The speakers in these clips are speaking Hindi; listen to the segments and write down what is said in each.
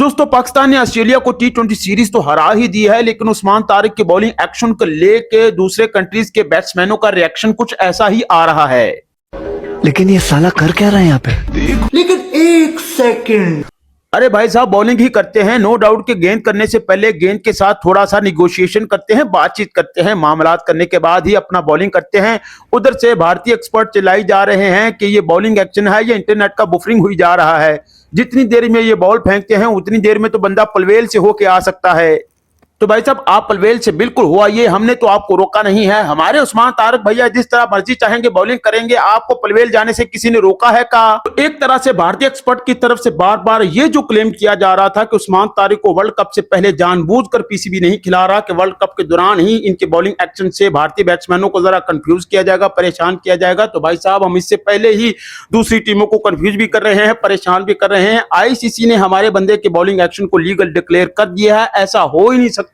दोस्तों पाकिस्तान ने ऑस्ट्रेलिया को टी20 सीरीज तो हरा ही दी है, लेकिन उस्मान तारिक के बॉलिंग एक्शन को लेके दूसरे कंट्रीज के बैट्समैनों का रिएक्शन कुछ ऐसा ही आ रहा है। लेकिन ये साला कर क्या रहा है यहाँ पे? लेकिन एक सेकंड, अरे भाई साहब बॉलिंग ही करते हैं, नो डाउट कि गेंद करने से पहले गेंद के साथ थोड़ा सा निगोशिएशन करते हैं, बातचीत करते हैं, मामलात करने के बाद ही अपना बॉलिंग करते हैं। उधर से भारतीय एक्सपर्ट चिल्लाई जा रहे हैं कि ये बॉलिंग एक्शन है, ये इंटरनेट का बुफरिंग हुई जा रहा है। जितनी देर में ये बॉल फेंकते हैं उतनी देर में तो बंदा पलवेल से होके आ सकता है। तो भाई साहब आप पलवेल से बिल्कुल हो आइए, हमने तो आपको रोका नहीं है। हमारे उस्मान तारिक भैया जिस तरह मर्जी चाहेंगे बॉलिंग करेंगे, आपको पलवेल जाने से किसी ने रोका है का? तो एक तरह से भारतीय एक्सपर्ट की तरफ से बार बार ये जो क्लेम किया जा रहा था कि उस्मान तारिक को वर्ल्ड कप से पहले जानबूझकर पीसीबी नहीं खिला रहा, कि वर्ल्ड कप के दौरान ही इनके बॉलिंग एक्शन से भारतीय बैट्समैनों को जरा कंफ्यूज किया जाएगा, परेशान किया जाएगा। तो भाई साहब हम इससे पहले ही दूसरी टीमों को कंफ्यूज भी कर रहे हैं, परेशान भी कर रहे हैं। आईसीसी ने हमारे बंदे के बॉलिंग एक्शन को लीगल डिक्लेयर कर दिया है। ऐसा हो ही नहीं सकता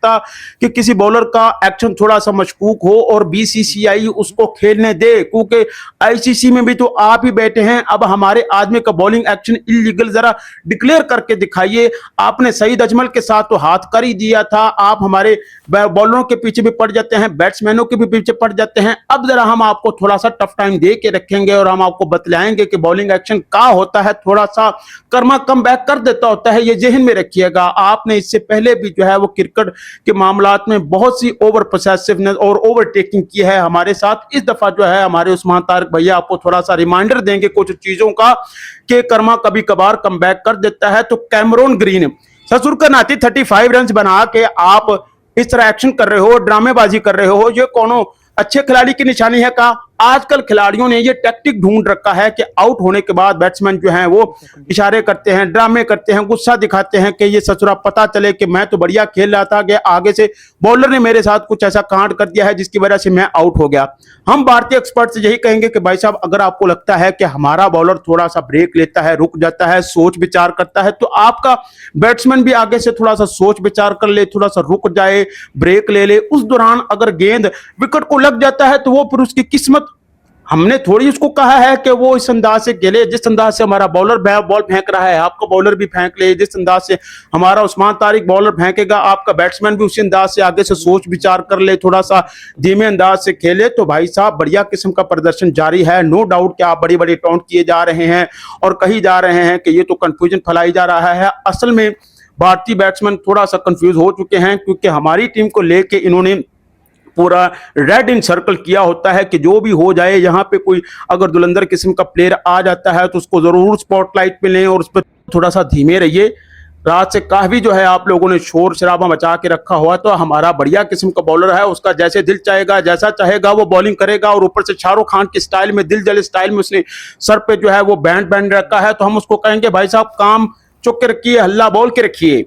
कि किसी बॉलर का एक्शन थोड़ा सा मशकूक हो और बीसीसीआई उसको खेलने दे, क्योंकि आईसीसी में भी तो आप ही बैठे हैं। अब हमारे आदमी का बॉलिंग एक्शन इलीगल जरा डिक्लेयर करके दिखाइए। आपने सईद अजमल के साथ तो हाथ कर ही दिया था, आप हमारे बॉलरों के पीछे भी पड़ जाते हैं, बैट्समैनों के भी पीछे पड़ जाते हैं। अब जरा हम आपको थोड़ा सा टफ टाइम दे के रखेंगे और हम आपको बतलाएंगे कि बॉलिंग एक्शन क्या होता है, थोड़ा सा कर्मा कम बैक कर देता होता है, ये जहन में रखिएगा। आपने इससे पहले भी जो है वो क्रिकेट के मामलात में बहुत सी ओवर पोसेसिवनेस और ओवरटेकिंग की है हमारे साथ। इस दफा जो है हमारे उस्मान तारिक भैया आपको थोड़ा सा रिमाइंडर देंगे कुछ चीजों का कि कर्मा कभी कभार कम बैक कर देता है। तो कैमरून ग्रीन ससुर का नाती 35 रन बना के आप इस तरह एक्शन कर रहे हो, ड्रामेबाजी कर रहे हो, ये कौन अच्छे खिलाड़ी की निशानी है का? आजकल खिलाड़ियों ने ये टैक्टिक ढूंढ रखा है कि आउट होने के बाद बैट्समैन जो हैं वो इशारे करते हैं, ड्रामे करते हैं, गुस्सा दिखाते हैं कि ये ससुरा पता चले कि मैं तो बढ़िया खेल रहा था कि आगे से बॉलर ने मेरे साथ कुछ ऐसा कांड कर दिया है जिसकी वजह से मैं आउट हो गया। हम भारतीय एक्सपर्ट से यही कहेंगे कि भाई साहब अगर आपको लगता है कि हमारा बॉलर थोड़ा सा ब्रेक लेता है, रुक जाता है, सोच विचार करता है, तो आपका बैट्समैन भी आगे से थोड़ा सा सोच विचार कर ले, थोड़ा सा रुक जाए, ब्रेक ले ले। उस दौरान अगर गेंद विकेट को लग जाता है तो वो फिर उसकी किस्मत, हमने थोड़ी उसको कहा है कि वो इस अंदाज से खेले जिस अंदाज से हमारा बॉलर बॉल फेंक रहा है, आपका बॉलर भी फेंक ले जिस अंदाज से हमारा उस्मान तारिक बॉलर फेंकेगा, आपका बैट्समैन भी उसी अंदाज से आगे से सोच विचार कर ले, थोड़ा सा धीमे अंदाज से खेले। तो भाई साहब बढ़िया किस्म का प्रदर्शन जारी है। नो डाउट कि आप बड़ी बड़ी टॉन्ट किए जा रहे हैं और कही जा रहे हैं कि ये तो कंफ्यूजन फैलाई जा रहा है। असल में भारतीय बैट्समैन थोड़ा सा कंफ्यूज हो चुके हैं, क्योंकि हमारी टीम को लेके इन्होंने पूरा रेड इन सर्कल किया होता है कि जो भी हो जाए, यहाँ पे कोई अगर दुलंदर किस्म का प्लेयर आ जाता है तो उसको जरूर स्पॉटलाइट पे लें और उस पर थोड़ा सा धीमे रहिए। रात से काफी जो है आप लोगों ने शोर शराबा मचा के रखा हुआ, तो हमारा बढ़िया किस्म का बॉलर है, उसका जैसे दिल चाहेगा जैसा चाहेगा वो बॉलिंग करेगा। और ऊपर से शाहरुख खान के स्टाइल में, दिल जले स्टाइल में उसने सर पे जो है वो बैंड रखा है। तो हम उसको कहेंगे भाई साहब काम चुप के रखिए, हल्ला बोल के रखिए।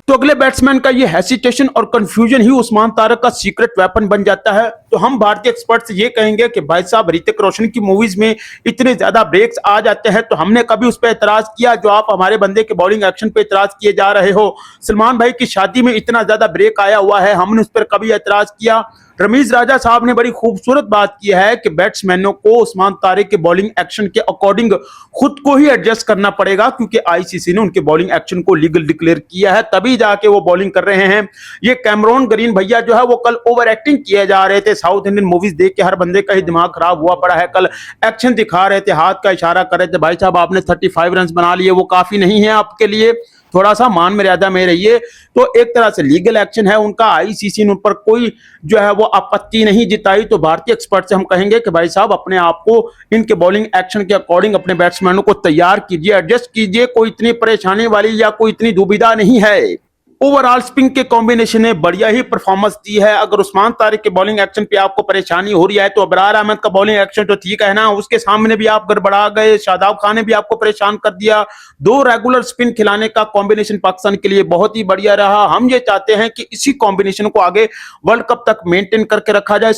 तो अगले बैट्समैन का ये हेसिटेशन और कंफ्यूजन ही उस्मान तारिक का सीक्रेट वेपन बन जाता है। तो हम भारतीय एक्सपर्ट से ये कहेंगे कि भाई साहब ऋतिक रोशन की मूवीज में इतने ज्यादा ब्रेक्स आ जाते हैं, तो हमने कभी उस पर एतराज किया जो आप हमारे बंदे के बॉलिंग एक्शन पे एतराज किए जा रहे हो? सलमान भाई की शादी में इतना ज्यादा ब्रेक आया हुआ है, हमने उस पर कभी एतराज किया? रमीज राजा साहब ने बड़ी खूबसूरत बात की है कि बैट्समैनों को उस्मान तारिक के बॉलिंग एक्शन के अकॉर्डिंग खुद को ही एडजस्ट करना पड़ेगा, क्योंकि आईसीसी ने उनके बॉलिंग एक्शन को लीगल डिक्लेयर किया है, तभी जाके वो बॉलिंग कर रहे हैं। ये कैमरून ग्रीन भैया जो है वो कल ओवर एक्टिंग किए जा रहे थे, साउथ इंडियन मूवीज देख के हर बंदे का ही दिमाग खराब हुआ पड़ा है। कल एक्शन दिखा रहे थे, हाथ का इशारा कर रहे थे। भाई साहब आपने 35 रन बना लिए, वो काफी नहीं है आपके लिए, थोड़ा सा मान मर्यादा में रहिए। तो एक तरह से लीगल एक्शन है उनका, आईसीसी ने उन पर कोई जो है वो आपत्ति नहीं जिताई। तो भारतीय एक्सपर्ट से हम कहेंगे कि भाई साहब अपने आप को इनके बॉलिंग एक्शन के अकॉर्डिंग अपने बैट्समैनों को तैयार कीजिए, एडजस्ट कीजिए, कोई इतनी परेशानी वाली या कोई इतनी दुविधा नहीं है। ओवरऑल स्पिन के कॉम्बिनेशन ने बढ़िया ही परफॉर्मेंस दी है। अगर उस्मान तारिक के बॉलिंग एक्शन पे आपको परेशानी हो रही है तो अबरार अहमद का बॉलिंग एक्शन तो ठीक है ना, उसके सामने भी आप गड़बड़ा गए, शादाब खान ने भी आपको परेशान कर दिया। दो रेगुलर स्पिन खिलाने का कॉम्बिनेशन पाकिस्तान के लिए बहुत ही बढ़िया रहा। हम ये चाहते हैं कि इसी कॉम्बिनेशन को आगे वर्ल्ड कप तक मेंटेन करके रखा जाए।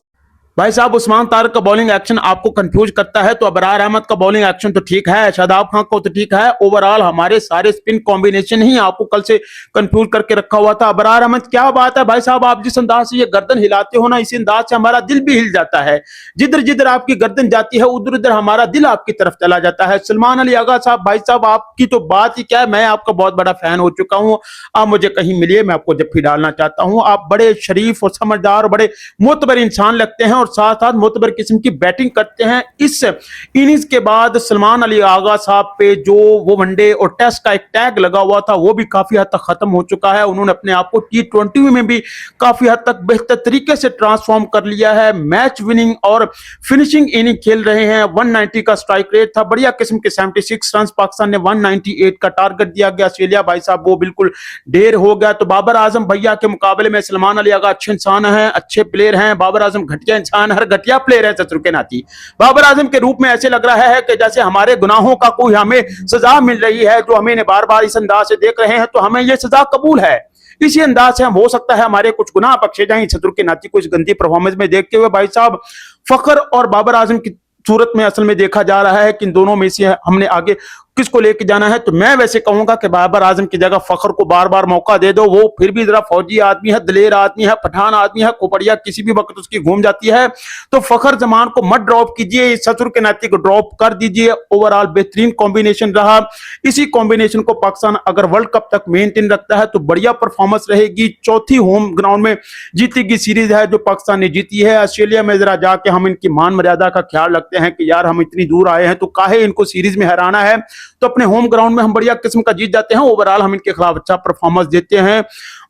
भाई साहब उस्मान तारिक का बॉलिंग एक्शन आपको कंफ्यूज करता है तो अबरार अहमद का बॉलिंग एक्शन तो ठीक है, शादाब खान को तो ठीक है, ओवरऑल हमारे सारे स्पिन कॉम्बिनेशन ही आपको कल से कंफ्यूज करके रखा हुआ था। अबरार अहमद क्या बात है भाई साहब, आप जिस अंदाज से ये गर्दन हिलाते हो ना, इसी अंदाज से हमारा दिल भी हिल जाता है। जिधर जिधर आपकी गर्दन जाती है उधर उधर हमारा दिल आपकी तरफ चला जाता है। सलमान अली आगा साहब, भाई साहब आपकी तो बात ही क्या है, मैं आपका बहुत बड़ा फैन हो चुका हूं। आप मुझे कहीं मिलिए, मैं आपको जब भी डालना चाहता हूं। आप बड़े शरीफ और समझदार और बड़े मोतबर इंसान लगते हैं और साथ साथ मोतबर किस्म की बैटिंग करते हैं। इस इनिंग्स के बाद सलमान अली आगा साहब पे जो वो वनडे और टेस्ट का एक टैग लगा हुआ था वो भी काफी हद तक खत्म हो चुका है। उन्होंने अपने आप को T20 में भी काफी हद तक बेहतर तरीके से ट्रांसफॉर्म कर लिया है। मैच विनिंग और फिनिशिंग इनिंग खेल रहे हैं। 190 का स्ट्राइक रेट था, बढ़िया किस्म के 76 रन, पाकिस्तान ने 198 का टारगेट दिया गया। ऑस्ट्रेलिया भाई साहब वो बिल्कुल ढेर हो गया। तो बाबर आजम भैया के मुकाबले में सलमान अली आगा अच्छे इंसान हैं, अच्छे प्लेयर हैं। बाबर आजम घटिया इंसान, हर घटिया प्लेयर है शत्रु के नाती। बाबर आजम के रूप में ऐसे लग रहा है कि जैसे हमारे गुनाहों का कोई हमें सजा मिल रही है, जो हमें बार बार इस अंदाज से देख रहे हैं तो हमें यह सजा कबूल है। इसी अंदाज से हम हो सकता है हमारे कुछ गुनाह बख्शे जाएं शत्रु के नाती को इस गंदी परफॉर्मेंस में देखते हुए। भाई साहब फखर और बाबर आजम की सूरत में असल में देखा जा रहा है कि इन दोनों में से हमने आगे किसको लेके जाना है। तो मैं वैसे कहूंगा कि बाबर आजम की जगह फखर को बार बार मौका दे दो। वो फिर भी जरा फौजी आदमी है, दलेर आदमी है, पठान आदमी है, खोपड़िया किसी भी वक्त उसकी घूम जाती है। तो फखर जमान को मत ड्रॉप कीजिए, शत्रु के नाते को ड्रॉप कर दीजिए। ओवरऑल बेहतरीन कॉम्बिनेशन रहा। इसी कॉम्बिनेशन को पाकिस्तान अगर वर्ल्ड कप तक मेंटेन रखता है तो बढ़िया परफॉर्मेंस रहेगी। चौथी होम ग्राउंड में जीती गई सीरीज है जो पाकिस्तान ने जीती है। ऑस्ट्रेलिया में जरा जाके हम इनकी मान मर्यादा का ख्याल रखते हैं कि यार हम इतनी दूर आए हैं तो काहे इनको सीरीज में हराना है। तो अपने होम ग्राउंड में हम बढ़िया किस्म का जीत जाते हैं। ओवरऑल हम इनके खिलाफ अच्छा परफॉर्मेंस देते हैं।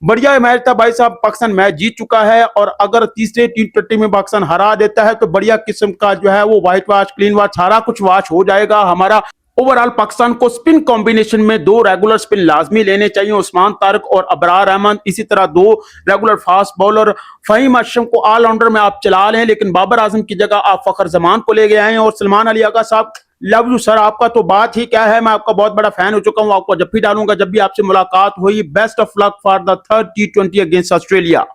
बढ़िया मैच था भाई साहब, पाकिस्तान मैच जीत चुका है और अगर तीसरे T20 में पाकिस्तान हरा देता है तो बढ़िया किस्म का जो है वो व्हाइट वॉश, क्लीन वॉश, सारा कुछ वॉश हो जाएगा हमारा। ओवरऑल पाकिस्तान को स्पिन कॉम्बिनेशन में 2 रेगुलर स्पिन लाजमी लेने चाहिए, उस्मान तारिक और अबरार अहमद। इसी तरह 2 regular fast bowler Faheem Ashraf को ऑलराउंडर में आप चला लें, लेकिन बाबर आजम की जगह आप फखर जमान को ले गए हैं। और सलमान अली आगा साहब लव यू सर, आपका तो बात ही क्या है, मैं आपका बहुत बड़ा फैन हो चुका हूं। आपको जब भी डालूंगा, जब भी आपसे मुलाकात हुई। Best of luck for the 3rd T20 against Australia.